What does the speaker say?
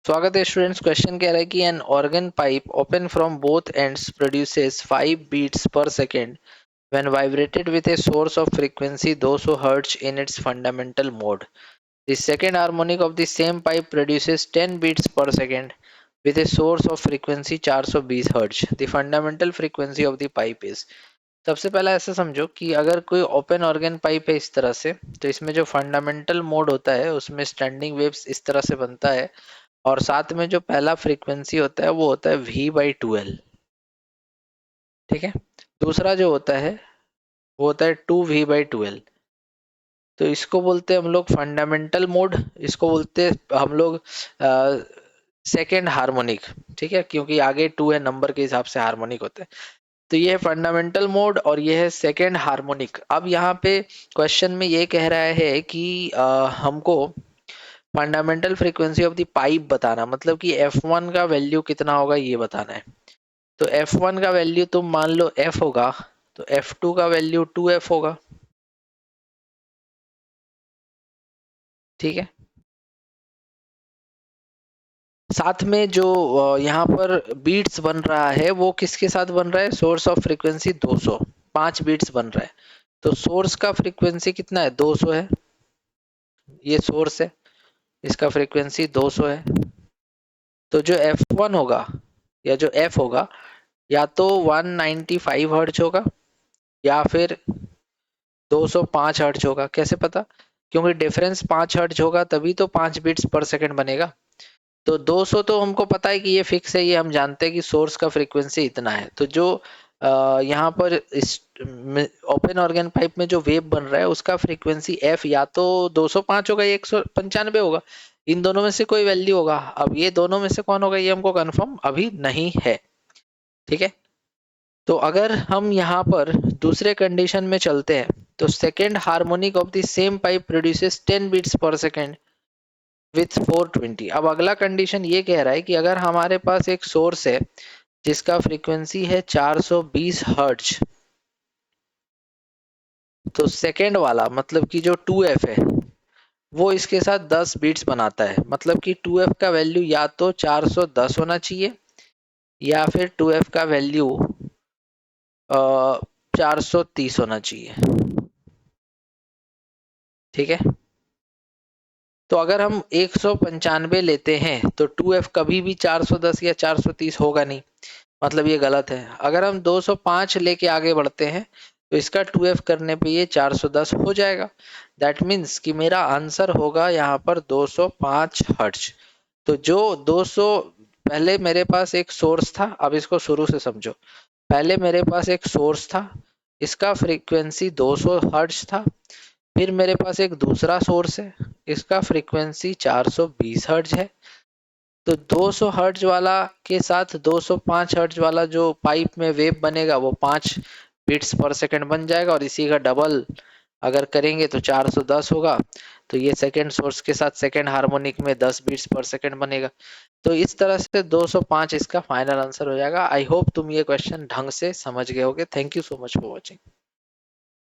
स्वागत है students. Question कह रहा है कि an organ pipe open from both ends produces 5 beats per second when vibrated with a source of frequency 200 Hz in its fundamental mode. The second harmonic of the same pipe produces 10 beats per second with a source of frequency 420 Hz. The fundamental frequency of the pipe is। सबसे पहला ऐसा समझो कि अगर कोई open organ pipe है इस तरह से, तो इसमें जो फंडामेंटल मोड होता है उसमें स्टैंडिंग वेव्स इस तरह से बनता है, और साथ में जो पहला फ्रीक्वेंसी होता है वो होता है V/2L। ठीक है। दूसरा जो होता है वो होता है 2V/2L। तो इसको बोलते हैं हम लोग फंडामेंटल मोड, इसको बोलते हैं हम लोग सेकेंड हार्मोनिक। ठीक है, क्योंकि आगे 2 है, नंबर के हिसाब से हार्मोनिक होता है। तो ये है फंडामेंटल मोड और ये है सेकेंड हार्मोनिक। अब यहाँ पे क्वेश्चन में ये कह रहा है कि हमको fundamental frequency of the pipe बताना, मतलब कि F1 का वैल्यू कितना होगा ये बताना है। तो F1 का वैल्यू तुम मान लो F होगा, तो F2 का वैल्यू 2F होगा। ठीक है। साथ में जो यहाँ पर बीट्स बन रहा है वो किसके साथ बन रहा है? सोर्स ऑफ फ्रीक्वेंसी 200, 5 बीट्स बन रहा है। तो सोर्स का फ्रीक्वेंसी कितना है? 200 है। ये सोर्स है, इसका फ्रीक्वेंसी 200 है। तो जो F1 होगा या जो F होगा या तो 195 हर्ट्ज होगा या फिर 205 हर्ट्ज होगा। कैसे पता? क्योंकि डिफरेंस 5 हर्ट्ज होगा तभी तो 5 बिट्स पर सेकंड बनेगा। तो 200 तो हमको पता है कि ये फिक्स है, ये हम जानते हैं कि सोर्स का फ्रीक्वेंसी इतना है। तो जो यहाँ पर इस ओपन ऑर्गन पाइप में जो वेव बन रहा है उसका फ्रीक्वेंसी एफ या तो 205 होगा या 195 होगा। इन दोनों में से कोई वैल्यू होगा। अब ये दोनों में से कौन होगा ये हमको कंफर्म अभी नहीं है। ठीक है। तो अगर हम यहाँ पर दूसरे कंडीशन में चलते हैं तो second harmonic of the same pipe produces 10 beats per second with 420। अब अगला कंडीशन ये कह रहा है कि अगर हमारे पास एक सोर्स है जिसका फ्रीक्वेंसी है 420 हर्ट्ज, तो सेकेंड वाला मतलब कि जो 2F है वो इसके साथ 10 बीट्स बनाता है। मतलब कि 2F का वैल्यू या तो 410 होना चाहिए या फिर 2F का वैल्यू 430 होना चाहिए। ठीक है। तो अगर हम 195 लेते हैं तो 2F कभी भी 410 या 430 होगा नहीं, मतलब ये गलत है। अगर हम 205 लेके आगे बढ़ते हैं तो इसका 2F करने पे ये 410 हो जाएगा। दैट मीन्स कि मेरा आंसर होगा यहाँ पर 205 हर्ट्ज। तो जो 200, पहले मेरे पास एक सोर्स था, अब इसको शुरू से समझो। पहले मेरे पास एक सोर्स था, इसका फ्रीक्वेंसी 200 हर्ट्ज था। फिर मेरे पास एक दूसरा सोर्स है, इसका फ्रीक्वेंसी 420 हर्ट्ज है। तो 200 हर्ट्ज वाला के साथ 205 हर्ट्ज वाला जो पाइप में वेव बनेगा वो 5 बीट्स पर सेकंड बन जाएगा, और इसी का डबल अगर करेंगे तो 410 होगा। तो ये सेकंड सोर्स के साथ सेकंड हार्मोनिक में 10 बीट्स पर सेकंड बनेगा। तो इस तरह से 205 इसका फाइनल आंसर हो जाएगा। आई होप तुम ये क्वेश्चन ढंग से समझ गए होगे। Thank you so much for watching.